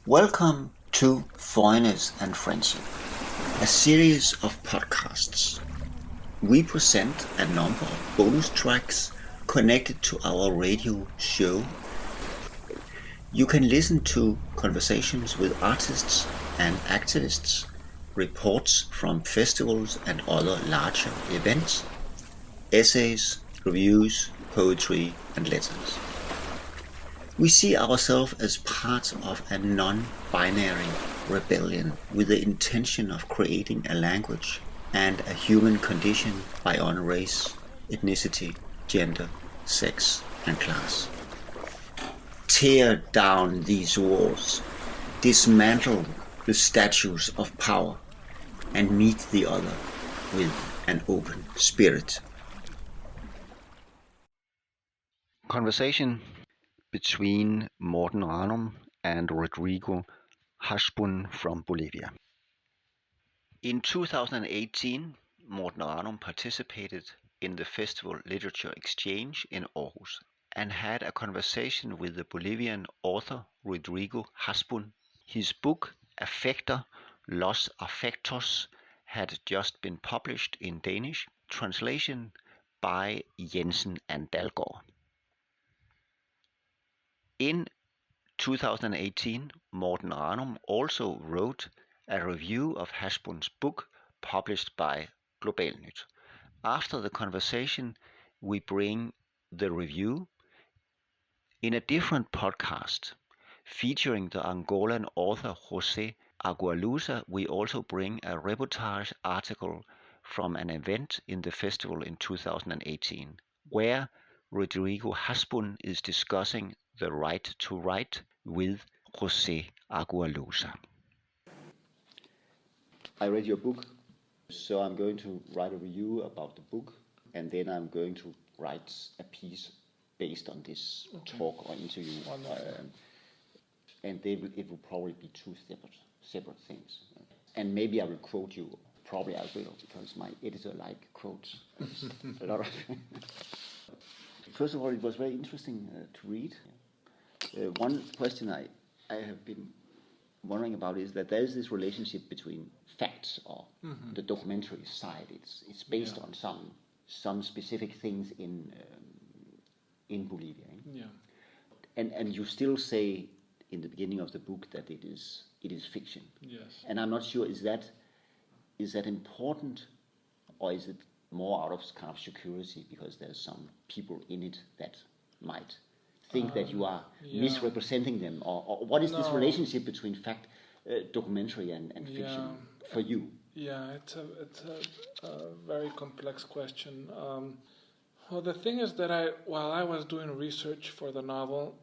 Welcome to Foreignness and Friendship, a series of podcasts. We present a number of bonus tracks connected to our radio show. You can listen to conversations with artists and activists, reports from festivals and other larger events, essays, reviews, poetry, and letters. We see ourselves as part of a non-binary rebellion with the intention of creating a language and a human condition beyond race, ethnicity, gender, sex, and class. Tear down these walls, dismantle the statues of power, and meet the other with an open spirit. Conversation between Morten Ranum and Rodrigo Hasbún from Bolivia. In 2018, Morten Ranum participated in the festival LiteratureXchange in Aarhus and had a conversation with the Bolivian author Rodrigo Hasbún. His book Affekter, Los Afectos had just been published in Danish, translation by Jensen and Dalgaard. In 2018, Morten Ranum also wrote a review of Hasbüns book published by Globalnyt. After the conversation, we bring the review in a different podcast. Featuring the Angolan author José Agualusa, we also bring a reportage article from an event in the festival in 2018, where Rodrigo Hasbún is discussing the right to write with José Agualusa. I read your book, so I'm going to write a review about the book, and then I'm going to write a piece based on this talk or interview. And it will probably be two separate things. And maybe I will quote you. Probably I will, because my editor quotes a lot of. First of all, it was very interesting to read. One question I have been wondering about is that there is this relationship between facts or the documentary side. It's based on some specific things in Bolivia. Yeah. And you still say in the beginning of the book that it is fiction. Yes. And I'm not sure, is that important, or is it more out of kind of security because there's some people in it that might think that you are misrepresenting them, or what is this relationship between fact, documentary and fiction for you? Yeah, it's a very complex question. Well, the thing is that while I was doing research for the novel,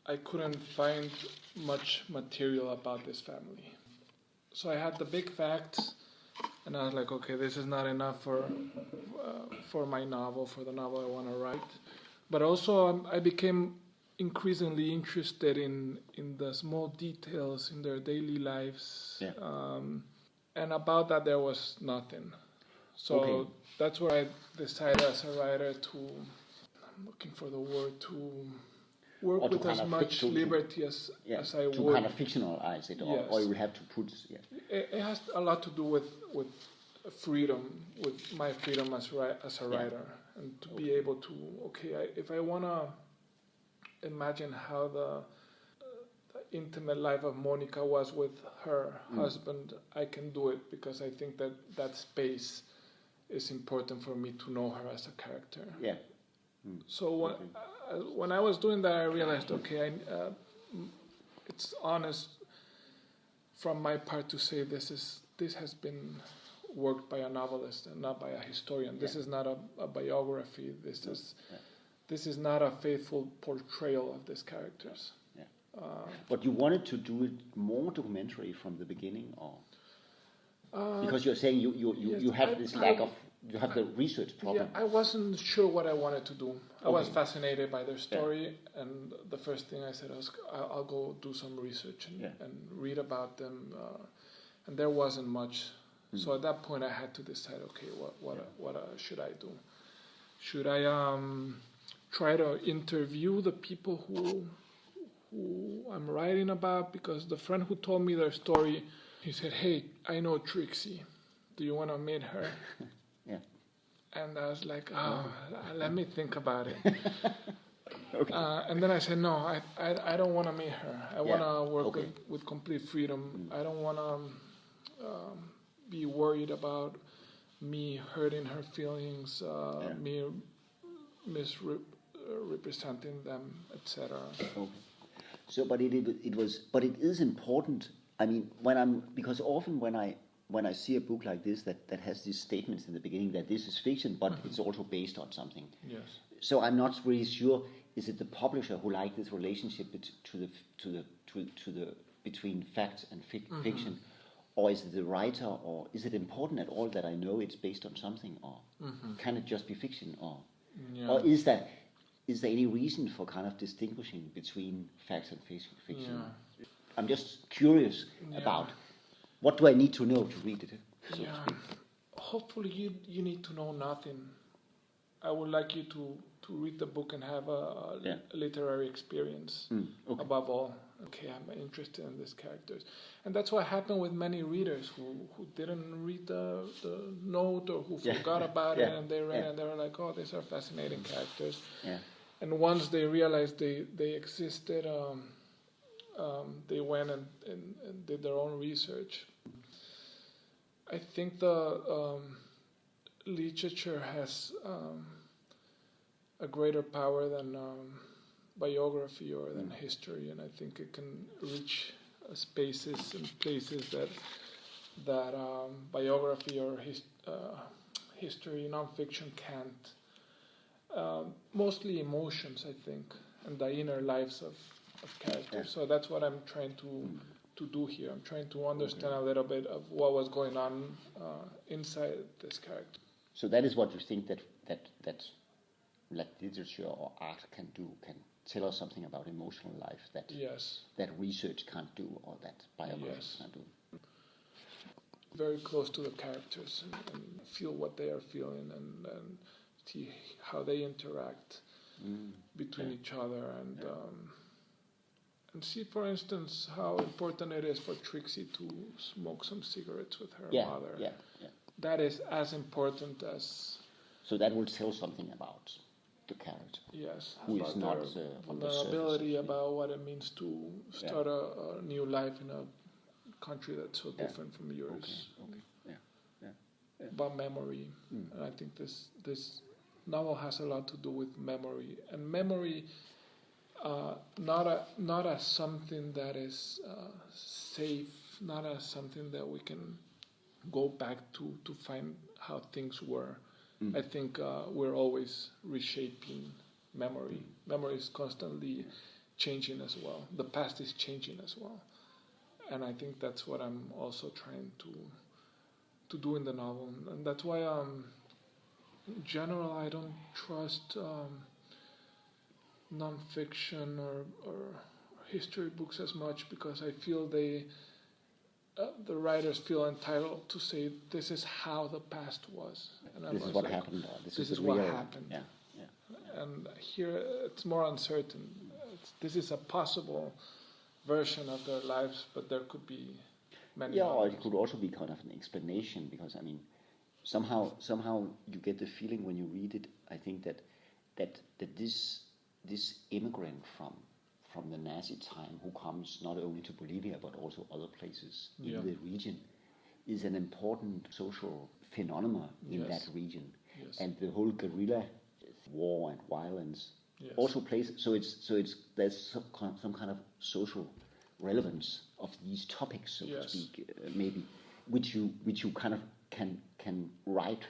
I couldn't find much material about this family. So I had the big facts, and I was like, okay, this is not enough for my novel, for the novel I want to write. But also I became increasingly interested in the small details in their daily lives. Yeah. And about that there was nothing. So that's where I decided as a writer I'm looking for the word, to work with as much liberty as I would. To kind of fictionalize it, or you have to put. Yeah. It has a lot to do with freedom, with my freedom as a writer, and to be able to, if I want to imagine how the intimate life of Monica was with her husband, I can do it, because I think that space is important for me to know her as a character. Yeah. So when I was doing that, I realized, it's honest from my part to say this has been worked by a novelist and not by a historian. This is not a biography. This is not a faithful portrayal of these characters. Yeah. But you wanted to do it more documentary from the beginning, or because you're saying you have this lack of. You have the research problem. Yeah, I wasn't sure what I wanted to do. I was fascinated by their story, and the first thing I said was, I'll go do some research and read about them. And there wasn't much. So at that point, I had to decide, what should I do? Should I try to interview the people who I'm writing about, because the friend who told me their story, he said, "Hey, I know Trixie. Do you want to meet her?" Yeah. And I was like, let me think about it. Okay. And then I said, no, I don't want to meet her. I want to work Okay. with complete freedom. I don't want to be worried about me hurting her feelings, me misrepresenting them, etc. Okay. So, but it is important. I mean, because often when I see a book like this that has these statements in the beginning that this is fiction, but it's also based on something. Yes. So I'm not really sure. Is it the publisher who liked this relationship between fact and fiction, or is it the writer, or is it important at all that I know it's based on something, or can it just be fiction, or is there any reason for kind of distinguishing between facts and fiction? Yeah. I'm just curious about what do I need to know to read it. So to speak. Hopefully you need to know nothing. I would like you to read the book and have a literary experience above all. Okay, I'm interested in these characters. And that's what happened with many readers who didn't read the note, or who forgot about it, and they read and they were like, oh, these are fascinating characters. Yeah. And once they realized they existed, they went and did their own research. I think the literature has a greater power than biography or than history, and I think it can reach spaces and places that biography or history, nonfiction can't. Mostly emotions, I think, and the inner lives of characters. Yeah. So that's what I'm trying to do here. I'm trying to understand a little bit of what was going on inside this character. So that is what you think that literature or art can do, can tell us something about emotional life that research can't do, or that biography can't do. Very close to the characters and feel what they are feeling and see how they interact between each other and see, for instance, how important it is for Trixie to smoke some cigarettes with her mother. Yeah. That is as important as... So that will tell something about the character. Yes. Who is not on the surface. About what it means to start a new life in a country that's so different from yours. Okay. Yeah. About memory. And I think this novel has a lot to do with memory. And memory... not as something that is safe, not as something that we can go back to find how things were. I think we're always reshaping memory. Memory is constantly changing as well. The past is changing as well. And I think that's what I'm also trying to do in the novel. And that's why, in general, I don't trust... non-fiction or history books as much, because I feel the writers feel entitled to say this is how the past was. And this is what happened. This is what happened. Yeah. And here it's more uncertain. This is a possible version of their lives, but there could be many. Yeah, or it could also be kind of an explanation, because I mean, somehow you get the feeling when you read it. I think that this immigrant from the Nazi time, who comes not only to Bolivia but also other places in the region, is an important social phenomenon in that region. Yes. And the whole guerrilla war and violence also plays. So there's some kind of social relevance of these topics, so to speak, maybe, which you kind of can write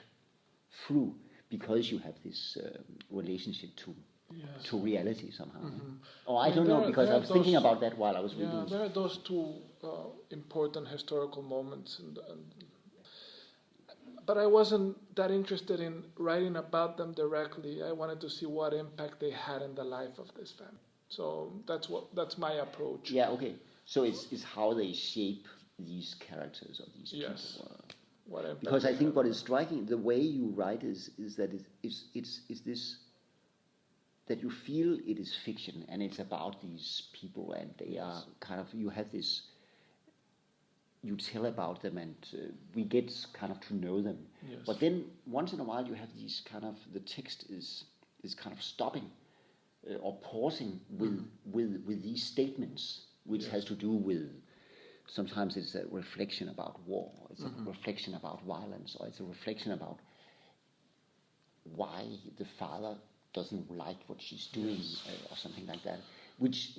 through, because you have this relationship to reality somehow. Or I don't know, because I was thinking about that while I was reading. There are those two important historical moments, but I wasn't that interested in writing about them directly. I wanted to see what impact they had in the life of this family. So that's my approach. Yeah. Okay. So it's how they shape these characters of these people. Because I think what is striking, the way you write is that it's that you feel it is fiction and it's about these people and they are kind of, you have this, you tell about them and we get kind of to know them. Yes. But then once in a while you have these kind of, the text is kind of stopping or pausing with these statements, which has to do with, sometimes it's a reflection about war, it's a reflection about violence, or it's a reflection about why the father doesn't like what she's doing, or something like that, which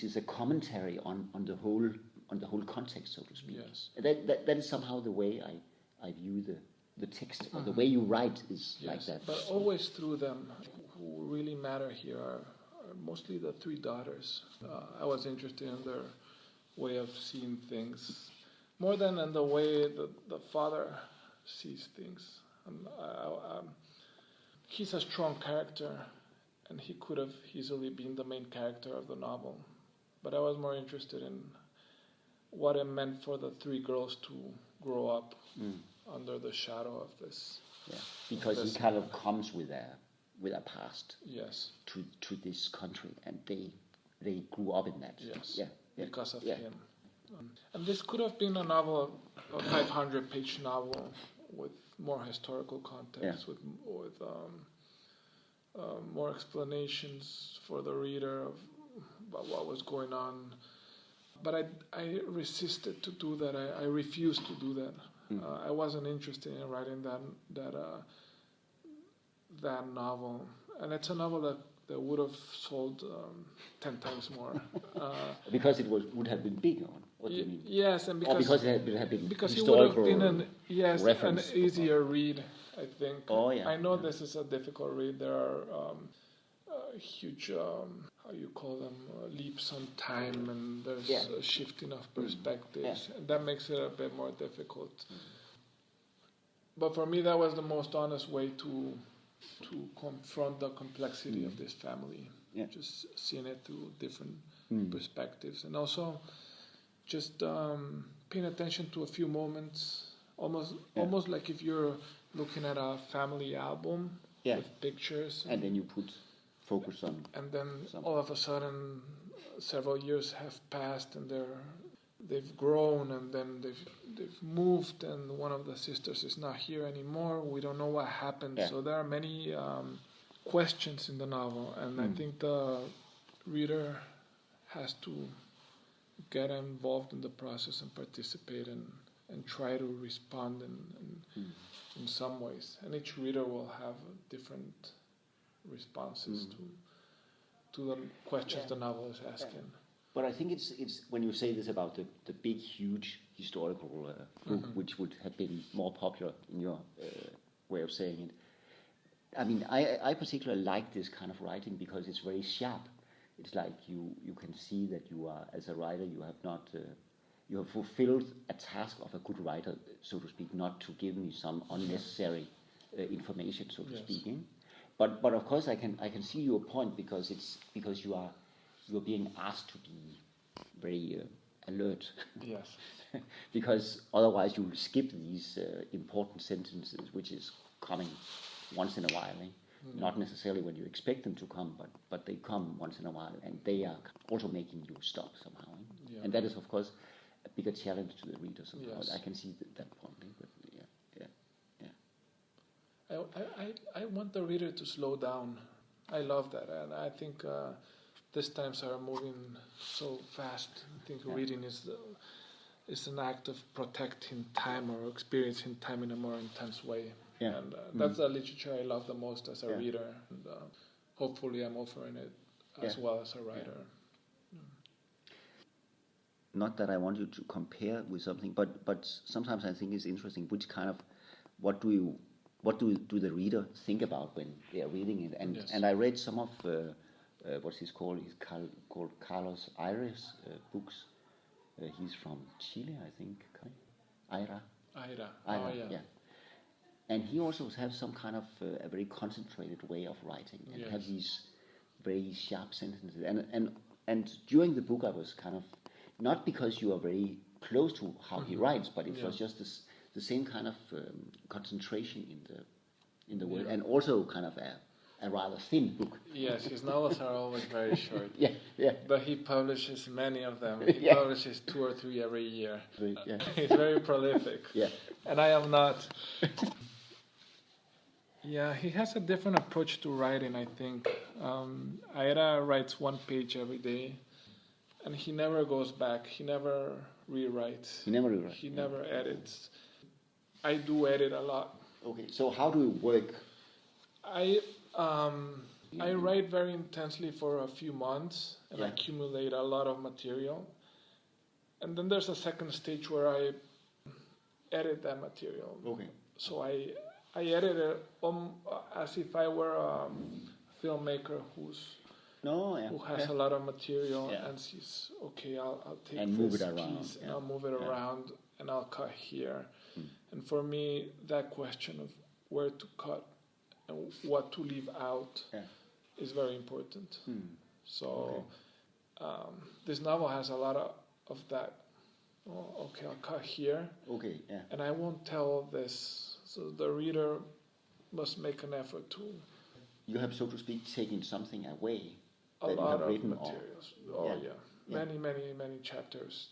is a commentary on the whole context, so to speak. Yes. That is somehow the way I view the text, or the way you write is like that. But always through them, who really matter here are mostly the three daughters. I was interested in their way of seeing things, more than in the way the father sees things. He's a strong character, and he could have easily been the main character of the novel. But I was more interested in what it meant for the three girls to grow up under the shadow of this. Yeah, because he kind of comes with a past. Yes. To this country, and they grew up in that. Yes. Yeah. Because of him. And this could have been a novel, a 500-page novel with more historical context, with more explanations for the reader about what was going on. But I resisted to do that. I refused to do that. I wasn't interested in writing that novel, and it's a novel that would have sold 10 times more. Because it would have been bigger. What do you mean? Yes, and because it would have been because it would have been an reference. easier read, I think. Oh yeah. I know this is a difficult read. There are huge, how you call them, leaps on time, and there's a shifting of perspectives, and that makes it a bit more difficult. But for me, that was the most honest way to confront the complexity of this family. Yeah. Just seeing it through different perspectives, and also just paying attention to a few moments, almost like if you're looking at a family album with pictures, and then you put focus on, and then all of a sudden several years have passed and they've grown, and then they've moved, and one of the sisters is not here anymore. We don't know what happened. So there are many questions in the novel, and I think the reader has to get involved in the process and participate and try to respond in some ways. And each reader will have different responses to the questions the novel is asking. But I think it's when you say this about the big, huge historical book, which would have been more popular in your way of saying it. I mean, I particularly like this kind of writing because it's very sharp. It's like you can see that you are, as a writer, you have not you have fulfilled a task of a good writer, so to speak, not to give me some unnecessary information, so to speak. But of course I can see your point because you're being asked to be very alert. Yes. Because otherwise you will skip these important sentences, which is coming once in a while. Not necessarily when you expect them to come, but they come once in a while, and they are also making you stop somehow. And that is, of course, a bigger challenge to the reader somehow. Yes. I can see that point. But I want the reader to slow down. I love that, and I think these times are moving so fast. I think reading is an act of protecting time or experiencing time in a more intense way. Yeah. And that's the literature I love the most as a reader, and hopefully I'm offering it as well as a writer. Not that I want you to compare with something, but sometimes I think it's interesting which kind of what do the reader think about when they are reading it, and I read some of what's he's called Carlos Aires books. He's from Chile, I think. Aira. Oh yeah. And he also has some kind of a very concentrated way of writing, and have these very sharp sentences. And during the book, I was kind of, not because you are very close to how he writes, but it was just the same kind of concentration in the word, and also kind of a rather thin book. Yes, his novels are always very short. Yeah. But he publishes many of them. He publishes 2 or 3 every year. Yeah. He's very prolific. Yeah. And I am not. Yeah, he has a different approach to writing, I think. Aira writes 1 page every day, and he never goes back. He never rewrites. He never edits. I do edit a lot. Okay, so how do you work? I write very intensely for a few months and accumulate a lot of material. And then there's a second stage where I edit that material. Okay. So I edit it as if I were a filmmaker who has a lot of material and sees, okay, I'll take and this piece and I'll move it around and I'll cut here. And for me, that question of where to cut and what to leave out is very important. So this novel has a lot of that. Oh, okay, I'll cut here. Okay, and I won't tell this. So the reader must make an effort to. You have, so to speak, taken something away. A lot of materials. Many chapters.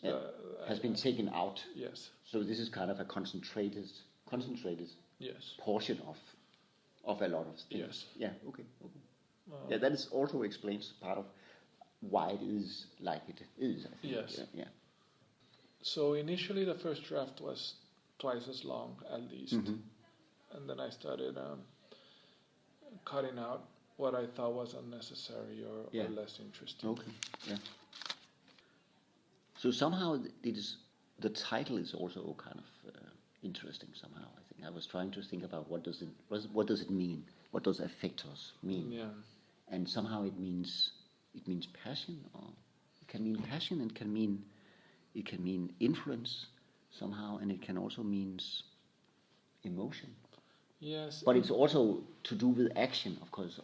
Has been taken out. Yes. So this is kind of a concentrated portion of a lot of things. Yes. Yeah. Okay. That is also explains part of why it is like it is, I think. Yes. Yeah. So initially the first draft was twice as long at least, and then I started cutting out what I thought was unnecessary or less interesting. Okay. Yeah. So somehow the title is also kind of interesting somehow. I think I was trying to think about what does it mean? What does Affectos mean? Yeah. And somehow it means passion, or it can mean passion, and it can mean influence somehow, and it can also mean emotion. Yes. But it's also to do with action, of course.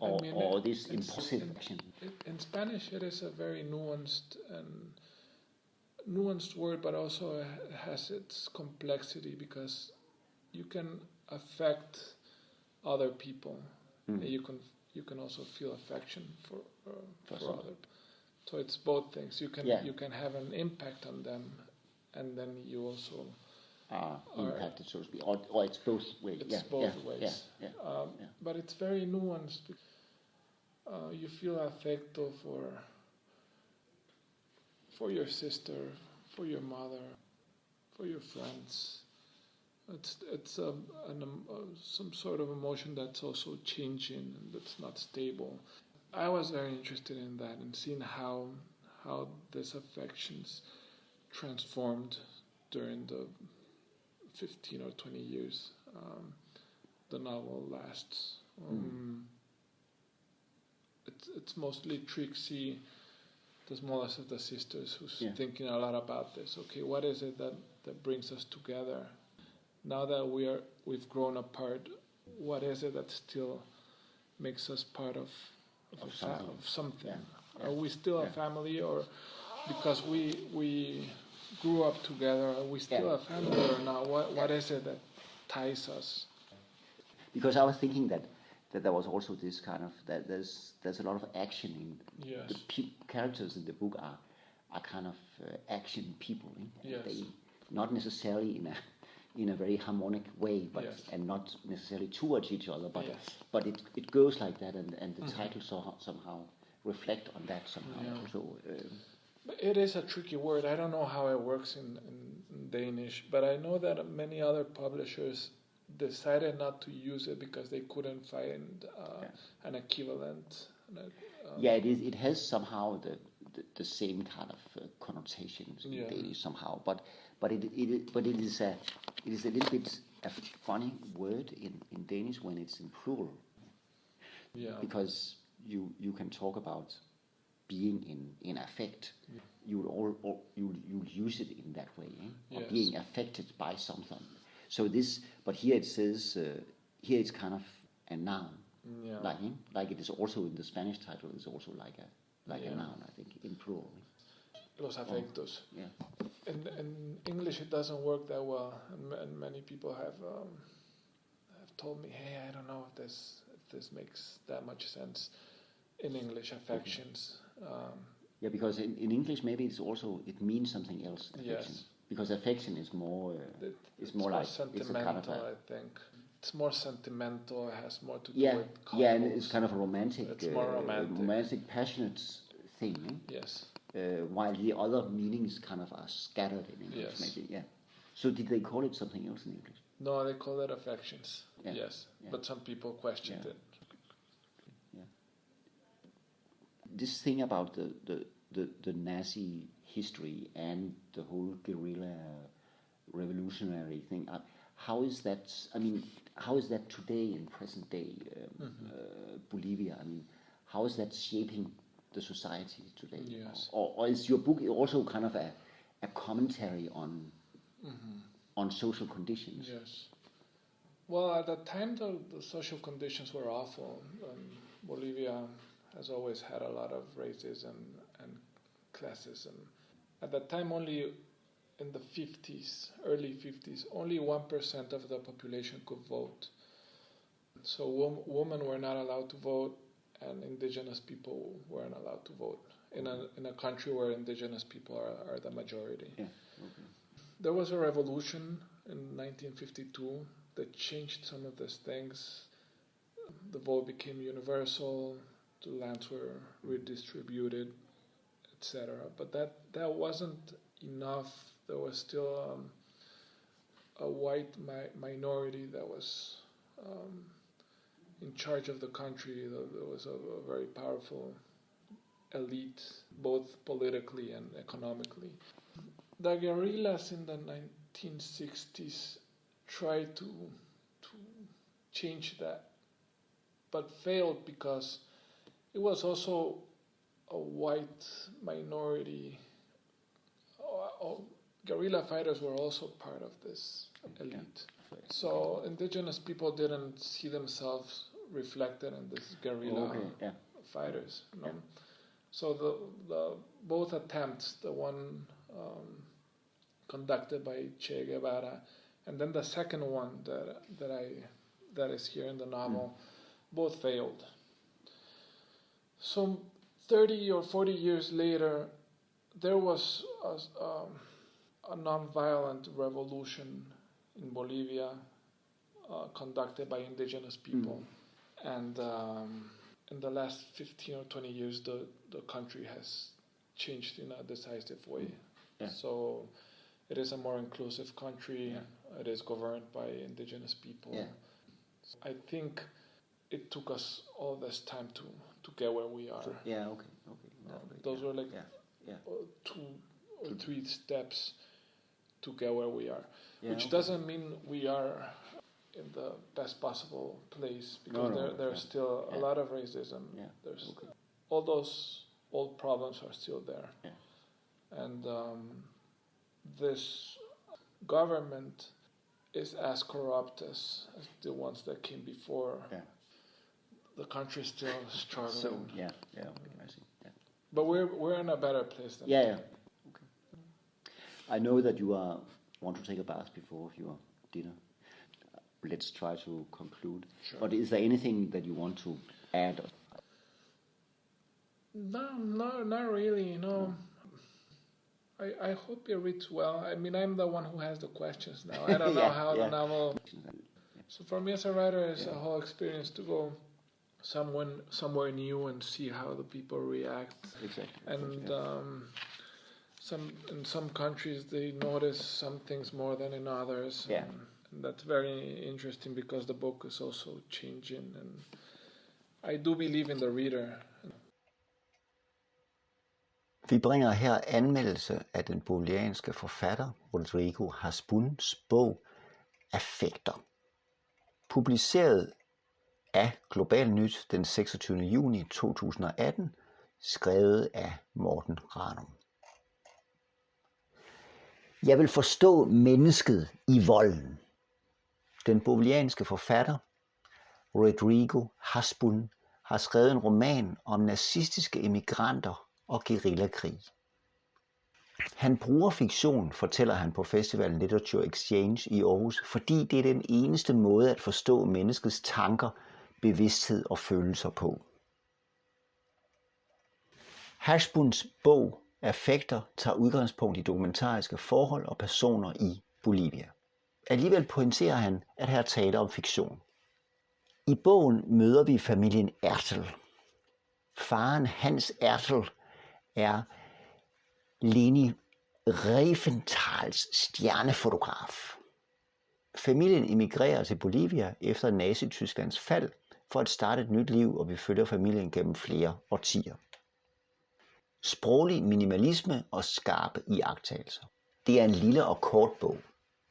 Or this impulsive action. In Spanish, it is a very nuanced word, but also has its complexity because you can affect other people. And you can also feel affection for other. So it's both things. You can have an impact on them, and then you also impacted, so to speak, or it's both ways. It's both ways. But it's very nuanced. You feel affecto for your sister, for your mother, for your friends. It's some sort of emotion that's also changing and that's not stable. I was very interested in that and seeing how these affections transformed during the 15 or 20 years the novel lasts. It's mostly Trixie, the smallest of the sisters, who's thinking a lot about this. Okay, what is it that brings us together? Now that we've grown apart, what is it that still makes us part of something? Yeah. Are we still a family, or because we grew up together, are we still a family or not? What is it that ties us? Because I was thinking that there was also this kind of that there's a lot of action in the characters in the book are kind of action people. They not necessarily in a very harmonic way, but and not necessarily towards each other, but it goes like that, and the title somehow reflect on that somehow also. It is a tricky word. I don't know how it works in Danish, but I know that many other publishers decided not to use it because they couldn't find an equivalent. It is. It has somehow the same kind of connotations in Danish somehow, but it is a little bit a funny word in Danish when it's in plural. Yeah. Because you can talk about being in affect. You use it in that way, or being affected by something. So but here it says here it's kind of a noun, like it is also in the Spanish title. Is also like a noun, I think, in plural. Los Afectos. In English, it doesn't work that well, and many people have told me, "Hey, I don't know if this this makes that much sense in English. Affections. Because in English maybe it means something else. Affection. Yes. Because affection is more it's more like sentimental. it's a kind of I think it's more sentimental. It has more to do with couples. Yeah, and it's kind of a romantic. It's more romantic, passionate thing. Yes. While the other meanings kind of are scattered in English. Yes. Maybe. Yeah. So did they call it something else in English? No, they call it affections. Yeah. Yes, Yeah. but some people questioned it. Yeah. This thing about the Nazi history and the whole guerrilla revolutionary thing. How is that? I mean, how is that today in present day Bolivia? I mean, how is that shaping the society today? Yes. Or is your book also kind of a commentary on social conditions? Yes. Well, at that time, the social conditions were awful. Bolivia has always had a lot of racism and classism. At that time, only in the 50s, early 50s, only 1% of the population could vote. So women were not allowed to vote, and indigenous people weren't allowed to vote in a country where indigenous people are the majority. Yeah. Okay. There was a revolution in 1952 that changed some of these things. The vote became universal, the lands were redistributed, etc. But that wasn't enough. There was still a white minority that was in charge of the country. There was a very powerful elite, both politically and economically. The guerrillas in the 1960s tried to change that, but failed because it was also a white minority. Guerrilla fighters were also part of this elite. So indigenous people didn't see themselves reflected in this guerrilla fighters. You know? So the both attempts, the one conducted by Che Guevara, and then the second one that is here in the novel, both failed. So 30 or 40 years later, there was a non-violent revolution in Bolivia conducted by indigenous people. And in the last 15 or 20 years, the country has changed in a decisive way. Yeah. So it is a more inclusive country. Yeah. It is governed by indigenous people. Yeah. I think it took us all this time to get where we are. Those were like 2 or 3 steps to get where we are. Which doesn't mean we are in the best possible place, because there's still a lot of racism. Yeah. There's all those old problems are still there. Yeah. And this government is as corrupt as the ones that came before. Yeah. The country is still struggling. So I see. Yeah. But we're in a better place than Okay. I know that you want to take a bath before your dinner. Let's try to conclude. Sure. But is there anything that you want to add? No, not really. No. I hope it reads well. I mean, I'm the one who has the questions now. I don't know how the novel. So for me as a writer, it's a whole experience to go somewhere new and see how the people react. Exactly. And in some countries they notice some things more than in others. Yeah. And that's very interesting because the book is also changing, and I do believe in the reader. Vi bringer her anmeldelse af den bolivianske forfatter Rodrigo Hasbúns bog Affekter, publiceret af Globalnyt den 26. juni 2018, skrevet af Morten Ranum. Jeg vil forstå mennesket i volden. Den bolivianske forfatter Rodrigo Hasbún har skrevet en roman om nazistiske emigranter og guerillakrig. Han bruger fiktion, fortæller han på festivalen LiteratureXchange i Aarhus, fordi det er den eneste måde at forstå menneskets tanker bevidsthed og følelser på. Hasbüns bog Affekter tager udgangspunkt i dokumentariske forhold og personer i Bolivia. Alligevel pointerer han, at her taler om fiktion. I bogen møder vi familien Ertel. Faren Hans Ertel er Leni Riefenstahls stjernefotograf. Familien emigrerer til Bolivia efter Nazi-Tysklands fald for at starte et nyt liv, og vi følger familien gennem flere årtier. Sproglig minimalisme og skarpe iagttagelser. Det er en lille og kort bog,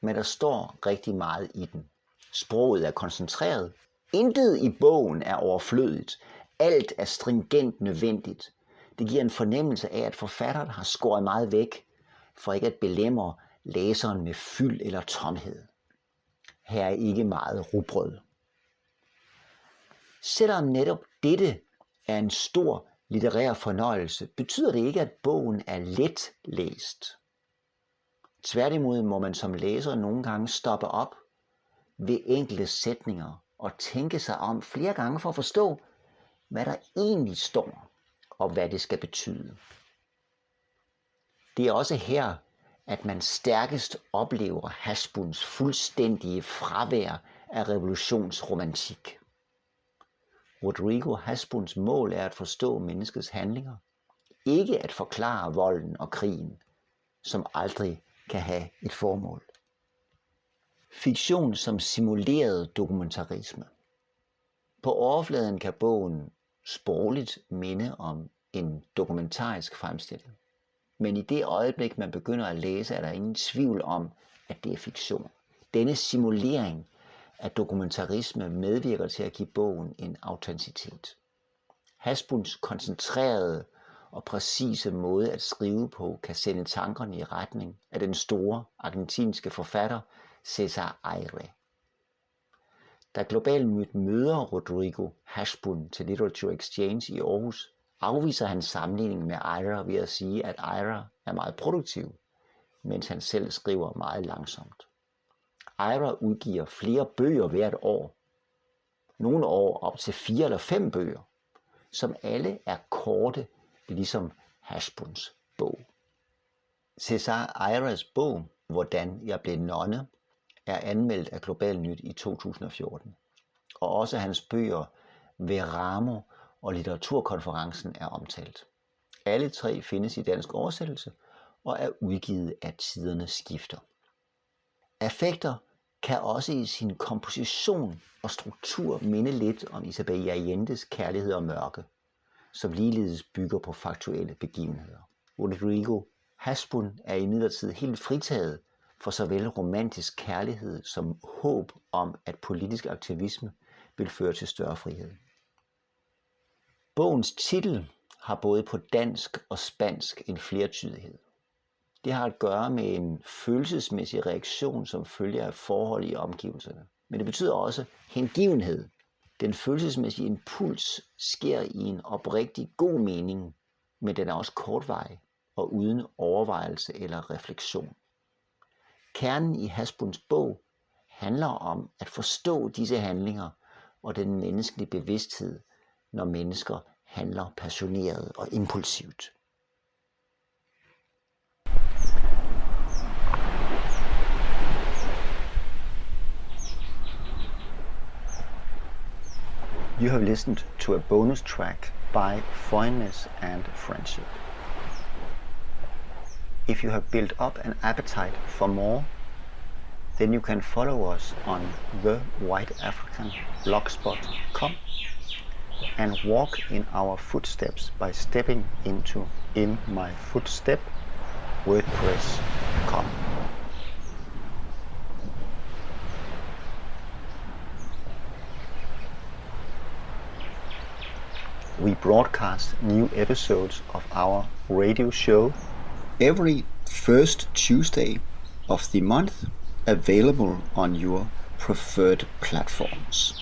men der står rigtig meget i den. Sproget er koncentreret. Intet i bogen er overflødigt. Alt er stringent nødvendigt. Det giver en fornemmelse af, at forfatteren har skåret meget væk, for ikke at belemre læseren med fyld eller tomhed. Her er ikke meget rugbrød. Selvom netop dette er en stor litterær fornøjelse, betyder det ikke, at bogen er let læst. Tværtimod må man som læser nogle gange stoppe op ved enkelte sætninger og tænke sig om flere gange for at forstå, hvad der egentlig står og hvad det skal betyde. Det er også her, at man stærkest oplever Hasbüns fuldstændige fravær af revolutionsromantik. Rodrigo Hasbúns mål er at forstå menneskets handlinger, ikke at forklare volden og krigen, som aldrig kan have et formål. Fiktion som simuleret dokumentarisme. På overfladen kan bogen sprogligt minde om en dokumentarisk fremstilling. Men i det øjeblik, man begynder at læse, er der ingen tvivl om, at det er fiktion. Denne simulering af dokumentarisme medvirker til at give bogen en autenticitet. Hasbüns koncentrerede og præcise måde at skrive på kan sende tankerne i retning af den store argentinske forfatter César Aire. Da Globalnyt møder Rodrigo Hasbún til LiteratureXchange i Aarhus, afviser han sammenligningen med Aire ved at sige, at Aire er meget produktiv, mens han selv skriver meget langsomt. Aire udgiver flere bøger hvert år. Nogle år op til 4 eller 5 bøger, som alle er korte, ligesom Hasbüns bog. César Aires bog, Hvordan jeg blev nonne, er anmeldt af Globalnyt i 2014. Og også hans bøger Veramo og Litteraturkonferencen er omtalt. Alle 3 findes i dansk oversættelse og er udgivet af Tidernes Skifter. Affekter kan også i sin komposition og struktur minde lidt om Isabel Allendes Kærlighed og Mørke, som ligeledes bygger på faktuelle begivenheder. Rodrigo Hasbún er imidlertid helt fritaget for såvel romantisk kærlighed som håb om, at politisk aktivisme vil føre til større frihed. Bogens titel har både på dansk og spansk en flertydighed. Det har at gøre med en følelsesmæssig reaktion, som følger af forhold i omgivelserne. Men det betyder også hengivenhed. Den følelsesmæssige impuls sker i en oprigtig god mening, men den er også kortvarig og uden overvejelse eller refleksion. Kernen i Hasbüns bog handler om at forstå disse handlinger og den menneskelige bevidsthed, når mennesker handler passioneret og impulsivt. You have listened to a bonus track by Foreignness and Friendship. If you have built up an appetite for more, then you can follow us on thewhiteafricanblogspot.com and walk in our footsteps by stepping into In My Footstep WordPress.com. We broadcast new episodes of our radio show every first Tuesday of the month, available on your preferred platforms.